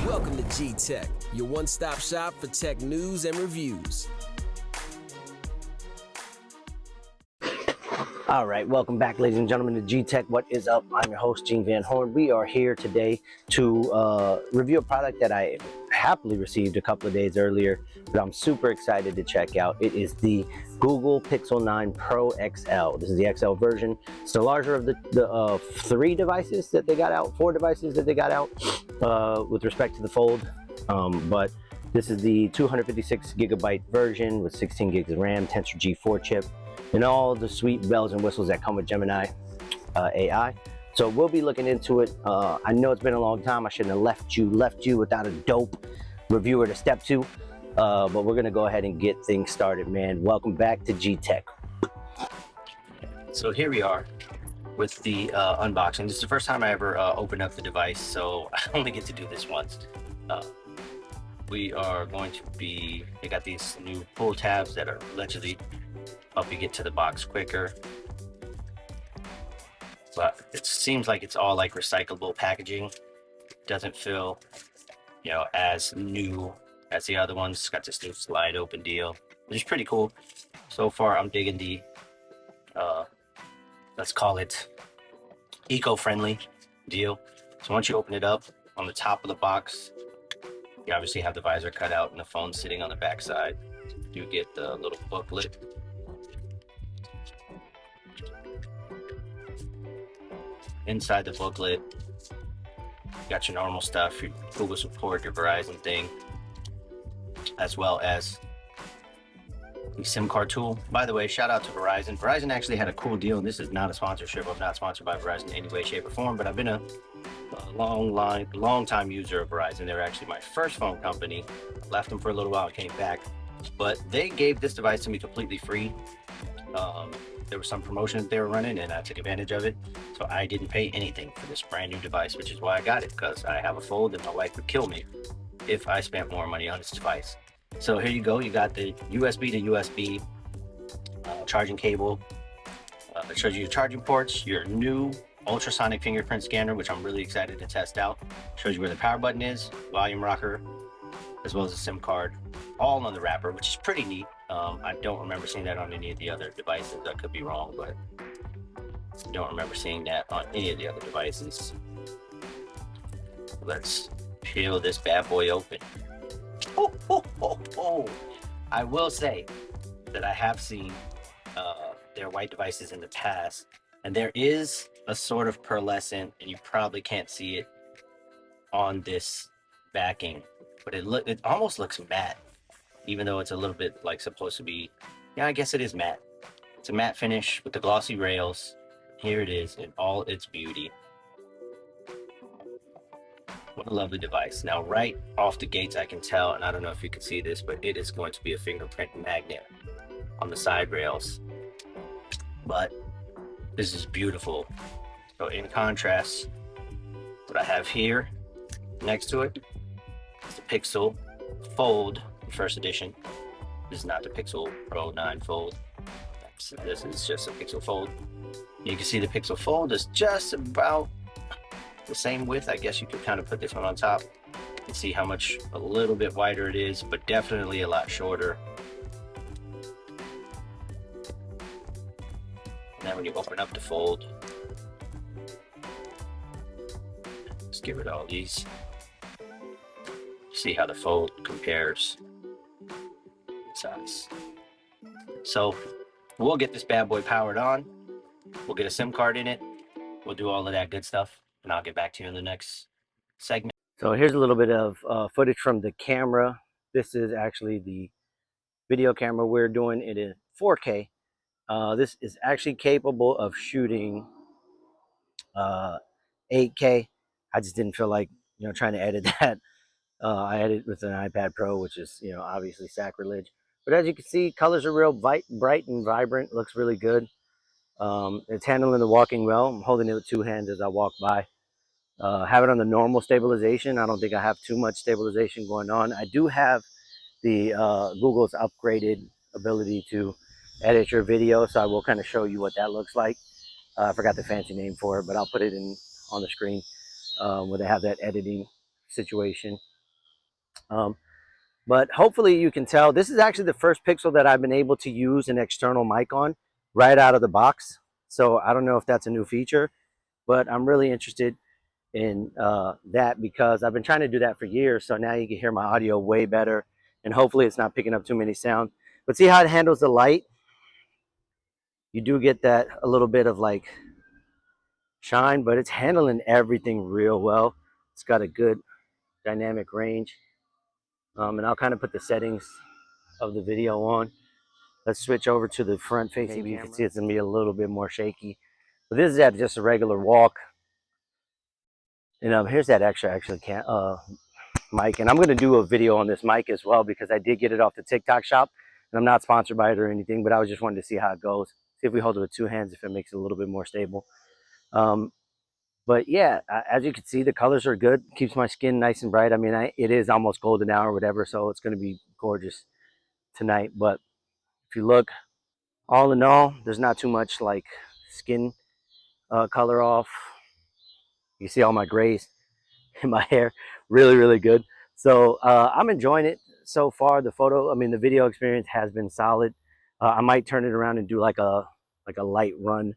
Welcome to G-Tech, your one-stop shop for tech news and reviews. All right, welcome back, ladies and gentlemen, to G-Tech. What is up? I'm your host, Gene Van Horn. We are here today to review a product that I happily received a couple of days earlier, but I'm super excited to check out. It is the Google Pixel 9 Pro XL. This is the XL version. It's the larger of the four devices that they got out with respect to the Fold, but this is the 256 gigabyte version with 16 gigs of RAM, Tensor G4 chip, and all the sweet bells and whistles that come with Gemini AI. So we'll be looking into it. I know it's been a long time. I shouldn't have left you without a dope reviewer to step to, but we're gonna go ahead and get things started, man. Welcome back to G-Tech. So here we are with the unboxing. This is the first time I ever opened up the device, so I only get to do this once. We are going to be, they got these new pull tabs that are allegedly help you get to the box quicker, but it seems like it's all like recyclable packaging. Doesn't feel, you know, as new as the other ones. It's got this new slide open deal, which is pretty cool. So far I'm digging the let's call it eco-friendly deal. So once you open it up, on the top of the box you obviously have the visor cut out and the phone sitting on the back side. You get the little booklet. Inside the booklet, you got your normal stuff, your Google support, your Verizon thing, as well as the SIM card tool. By the way, shout out to Verizon. Verizon actually had a cool deal, and this is not a sponsorship. I'm not sponsored by Verizon in any way, shape, or form, but I've been a long time user of Verizon. They were actually my first phone company. Left them for a little while and came back, but they gave this device to me completely free. There was some promotion that they were running and I took advantage of it, so I didn't pay anything for this brand new device, which is why I got it, because I have a Fold and my wife would kill me if I spent more money on this device. So here you go. You got the USB to USB charging cable. It shows you your charging ports, your new ultrasonic fingerprint scanner, which I'm really excited to test out. Shows you where the power button is, volume rocker, as well as a SIM card, all on the wrapper, which is pretty neat. I don't remember seeing that on any of the other devices. I could be wrong, but I don't remember seeing that on any of the other devices. Let's peel this bad boy open. I will say that I have seen their white devices in the past, and there is a sort of pearlescent, and you probably can't see it on this backing, but it almost looks matte, even though it's a little bit like supposed to be, yeah, I guess it is matte. It's a matte finish with the glossy rails. Here it is in all its beauty. What a lovely device. Now right off the gates I can tell, and I don't know if you can see this, but it is going to be a fingerprint magnet on the side rails. But this is beautiful. So in contrast, what I have here next to it is the Pixel Fold first edition. This is not the Pixel Pro 9 Fold. This is just a Pixel Fold. You can see the Pixel Fold is just about the same width. I guess you could kind of put this one on top and see how much a little bit wider it is, but definitely a lot shorter. And then when you open up the Fold, let's give it all these. See how the Fold compares size. So we'll get this bad boy powered on. We'll get a SIM card in it. We'll do all of that good stuff, and I'll get back to you in the next segment. So here's a little bit of footage from the camera. This is actually the video camera. We're doing it in 4K. This is actually capable of shooting 8K. I just didn't feel like, you know, trying to edit that. I edit with an iPad Pro, which is, you know, obviously sacrilege. But as you can see, colors are real bright and vibrant. Looks really good. It's handling the walking well. I'm holding it with two hands as I walk by. Have it on the normal stabilization. I don't think I have too much stabilization going on. I do have the Google's upgraded ability to edit your video, so I will kind of show you what that looks like. I forgot the fancy name for it, but I'll put it in on the screen where they have that editing situation. But hopefully you can tell, this is actually the first Pixel that I've been able to use an external mic on right out of the box. So I don't know if that's a new feature, but I'm really interested in that because I've been trying to do that for years. So now you can hear my audio way better, and hopefully it's not picking up too many sound. But see how it handles the light? You do get that a little bit of like shine, but it's handling everything real well. It's got a good dynamic range. And I'll kind of put the settings of the video on. Let's switch over to the front facing camera. Maybe you can see it's gonna be a little bit more shaky. But this is at just a regular walk. And here's that extra mic. And I'm gonna do a video on this mic as well because I did get it off the TikTok shop. And I'm not sponsored by it or anything, but I was just wanting to see how it goes. See if we hold it with two hands, if it makes it a little bit more stable. But yeah, as you can see, the colors are good. Keeps my skin nice and bright. I mean, it is almost golden hour or whatever, so it's gonna be gorgeous tonight. But if you look, all in all, there's not too much like skin color off. You see all my grays in my hair, really good. So I'm enjoying it so far. The video experience has been solid. I might turn it around and do like a light run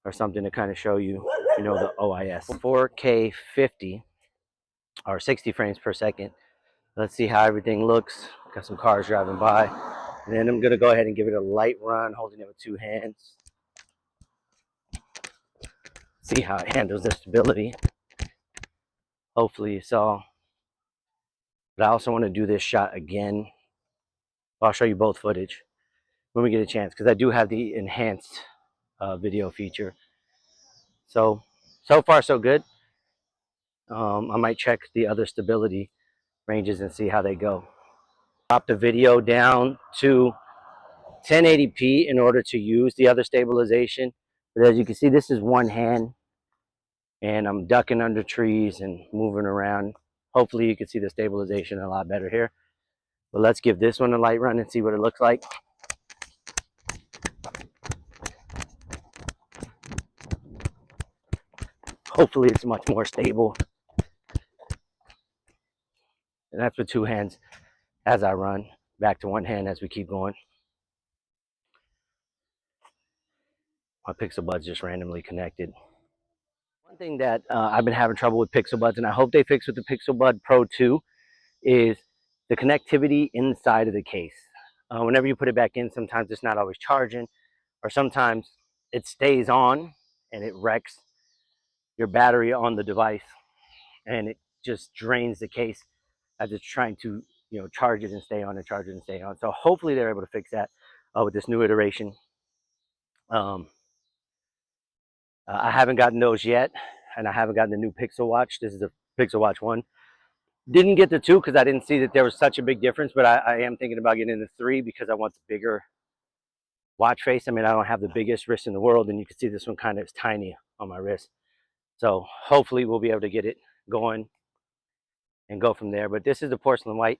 or something to kind of show you, the OIS. 4K 50 or 60 frames per second. Let's see how everything looks. Got some cars driving by. And then I'm gonna go ahead and give it a light run, holding it with two hands. See how it handles the stability. Hopefully you saw. But I also want to do this shot again. I'll show you both footage when we get a chance, because I do have the enhanced video feature. So far so good. I might check the other stability ranges and see how they go. Drop the video down to 1080p in order to use the other stabilization. But as you can see, this is one hand, and I'm ducking under trees and moving around. Hopefully you can see the stabilization a lot better here. But let's give this one a light run and see what it looks like. Hopefully it's much more stable. And that's with two hands as I run. Back to one hand as we keep going. My Pixel Bud's just randomly connected. One thing that I've been having trouble with Pixel Buds, and I hope they fix with the Pixel Bud Pro 2, is the connectivity inside of the case. Whenever you put it back in, sometimes it's not always charging, or sometimes it stays on and it wrecks your battery on the device, and it just drains the case as it's trying to charge it and stay on and charge it and stay on. So hopefully they're able to fix that with this new iteration. I haven't gotten those yet, and I haven't gotten the new Pixel Watch. This is the Pixel Watch 1. Didn't get the 2 because I didn't see that there was such a big difference, but I am thinking about getting the 3 because I want the bigger watch face. I mean, I don't have the biggest wrist in the world, and you can see this one kind of is tiny on my wrist. So hopefully we'll be able to get it going and go from there. But this is the porcelain white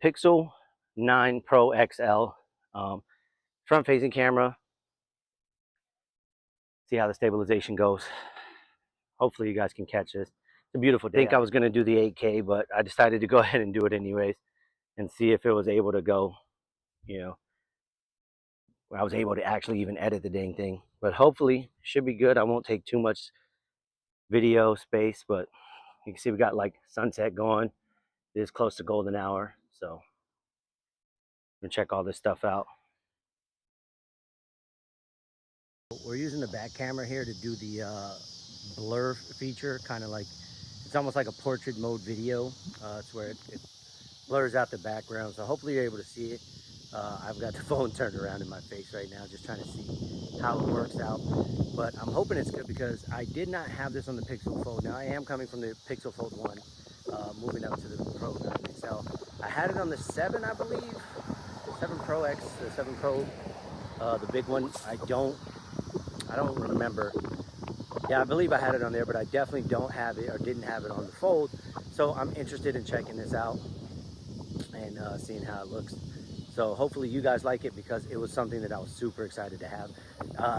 Pixel 9 Pro XL front facing camera. See how the stabilization goes. Hopefully you guys can catch this. It's a beautiful day. I think I was going to do the 8K, but I decided to go ahead and do it anyways and see if it was able to go, where I was able to actually even edit the dang thing. But hopefully should be good. I won't take too much video space, but you can see we got like sunset going. It is close to golden hour, so I'm gonna check all this stuff out. We're using the back camera here to do the blur feature, kind of like, it's almost like a portrait mode video. It's where it blurs out the background, so hopefully you're able to see it. I've got the phone turned around in my face right now, just trying to see how it works out. But I'm hoping it's good because I did not have this on the Pixel Fold. Now I am coming from the Pixel Fold 1, moving up to the Pro 9 XL. I had it on the 7, I believe, the 7 Pro X, the 7 Pro, the big one. I don't remember. Yeah, I believe I had it on there, but I definitely don't have it or didn't have it on the Fold. So I'm interested in checking this out and seeing how it looks. So hopefully you guys like it, because it was something that I was super excited to have.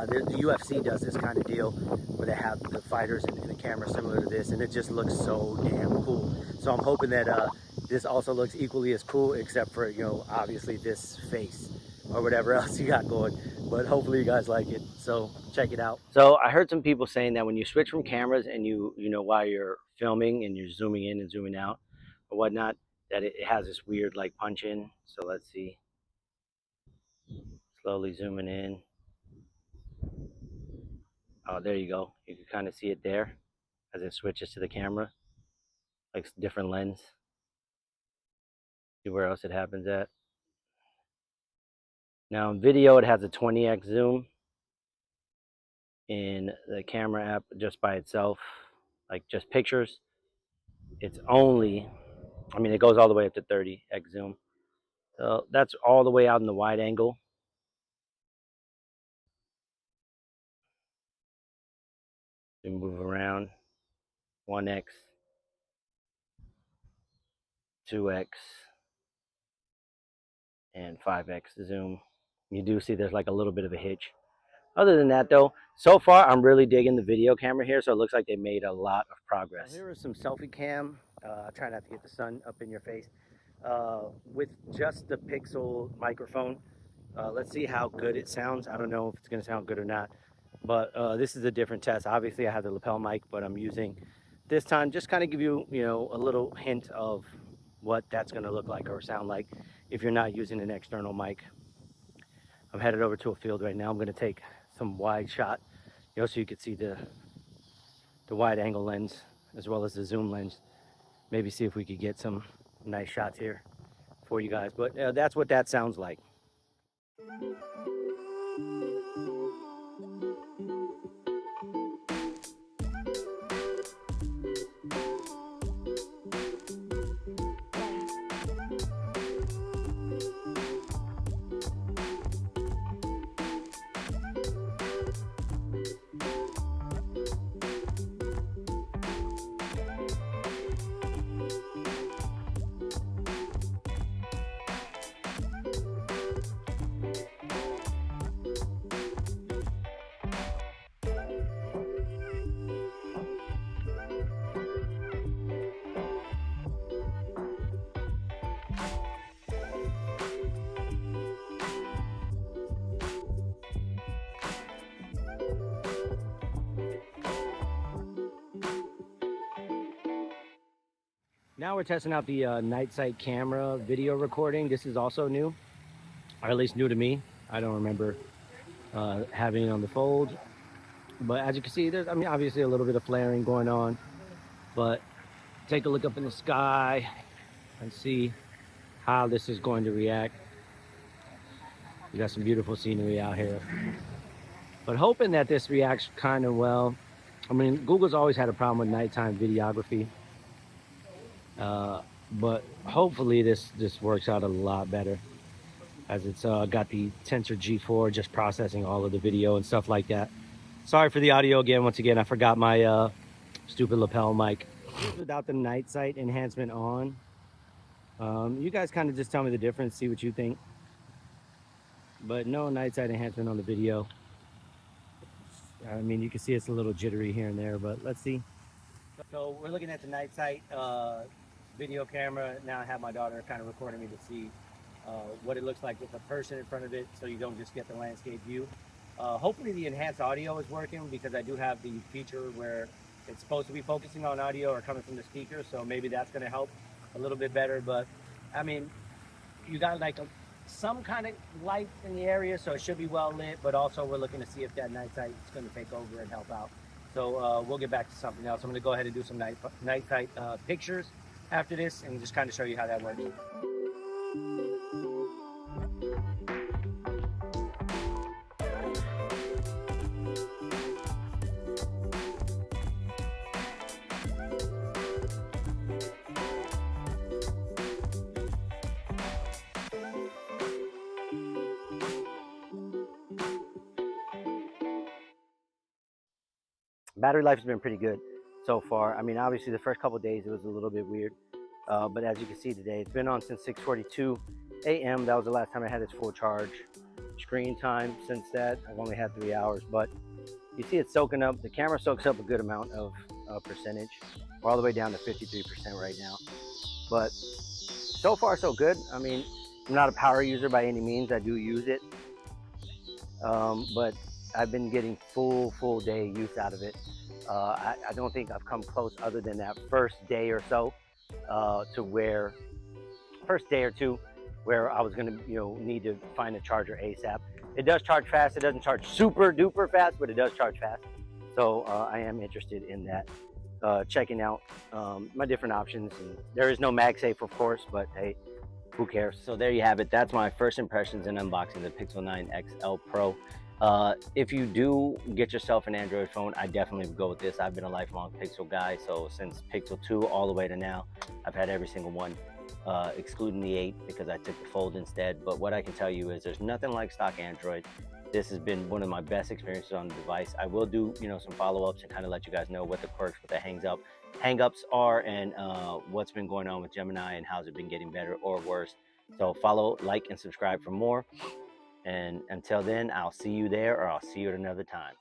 The UFC does this kind of deal where they have the fighters in the camera similar to this, and it just looks so damn cool. So I'm hoping that this also looks equally as cool, except for, you know, obviously this face or whatever else you got going. But hopefully you guys like it, so check it out. So I heard some people saying that when you switch from cameras and you know, while you're filming and you're zooming in and zooming out or whatnot, that it has this weird like punch in. So let's see. Slowly zooming in. Oh, there you go. You can kind of see it there as it switches to the camera, like different lens. See where else it happens at. Now in video, it has a 20x zoom. In the camera app, just by itself, like just pictures, it's only, I mean, it goes all the way up to 30x zoom. So that's all the way out in the wide angle. We move around, 1x, 2x, and 5x zoom. You do see there's like a little bit of a hitch. Other than that, though, so far I'm really digging the video camera here, so it looks like they made a lot of progress. So here is some selfie cam. Try not to get the sun up in your face. With just the Pixel microphone. Let's see how good it sounds. I don't know if it's going to sound good or not, but this is a different test. Obviously, I have the lapel mic, but I'm using this time just kind of give you, you know, a little hint of what that's going to look like or sound like if you're not using an external mic. I'm headed over to a field right now. I'm going to take some wide shot, you know, so you can see the wide angle lens as well as the zoom lens. Maybe see if we could get some nice shots here for you guys. But that's what that sounds like. Now we're testing out the night sight camera video recording. This is also new, or at least new to me. I don't remember having it on the fold. But as you can see, there's, I mean, obviously a little bit of flaring going on. But take a look up in the sky and see how this is going to react. We got some beautiful scenery out here. But hoping that this reacts kind of well. I mean, Google's always had a problem with nighttime videography. But hopefully this works out a lot better, as it's got the Tensor G4 just processing all of the video and stuff like that. Sorry for the audio again. Once again, I forgot my stupid lapel mic. Without the night sight enhancement on, you guys kind of just tell me the difference, see what you think. But no night sight enhancement on the video. I mean, you can see it's a little jittery here and there, but let's see. So we're looking at the night sight video camera. Now I have my daughter kind of recording me to see what it looks like with a person in front of it, so you don't just get the landscape view. Hopefully the enhanced audio is working, because I do have the feature where it's supposed to be focusing on audio or coming from the speaker, so maybe that's going to help a little bit better. But I mean, you got like some kind of light in the area, so it should be well lit, but also we're looking to see if that night sight is going to take over and help out. So we'll get back to something else. I'm going to go ahead and do some night sight pictures after this and just kind of show you how that works. Battery life has been pretty good so far. I mean, obviously the first couple of days it was a little bit weird, but as you can see today, it's been on since 6:42, a.m. That was the last time I had its full charge. Screen time since that, I've only had 3 hours, but you see it's soaking up. The camera soaks up a good amount of percentage. We're all the way down to 53% right now. But so far, so good. I mean, I'm not a power user by any means. I do use it. But I've been getting full day use out of it. I don't think I've come close other than that first day or so to where, first day or two, where I was gonna, need to find a charger ASAP. It does charge fast. It doesn't charge super duper fast, but it does charge fast. So I am interested in that, checking out my different options. And there is no MagSafe, of course, but hey, who cares? So there you have it. That's my first impressions and unboxing the Pixel 9 XL Pro. If you do get yourself an Android phone, I definitely would go with this. I've been a lifelong Pixel guy, so since Pixel 2 all the way to now, I've had every single one, excluding the 8 because I took the Fold instead. But what I can tell you is there's nothing like stock Android. This has been one of my best experiences on the device. I will do, some follow-ups and kind of let you guys know what the quirks, what the hang-ups are, and what's been going on with Gemini and how's it been getting better or worse. So follow, like, and subscribe for more. And until then, I'll see you there, or I'll see you at another time.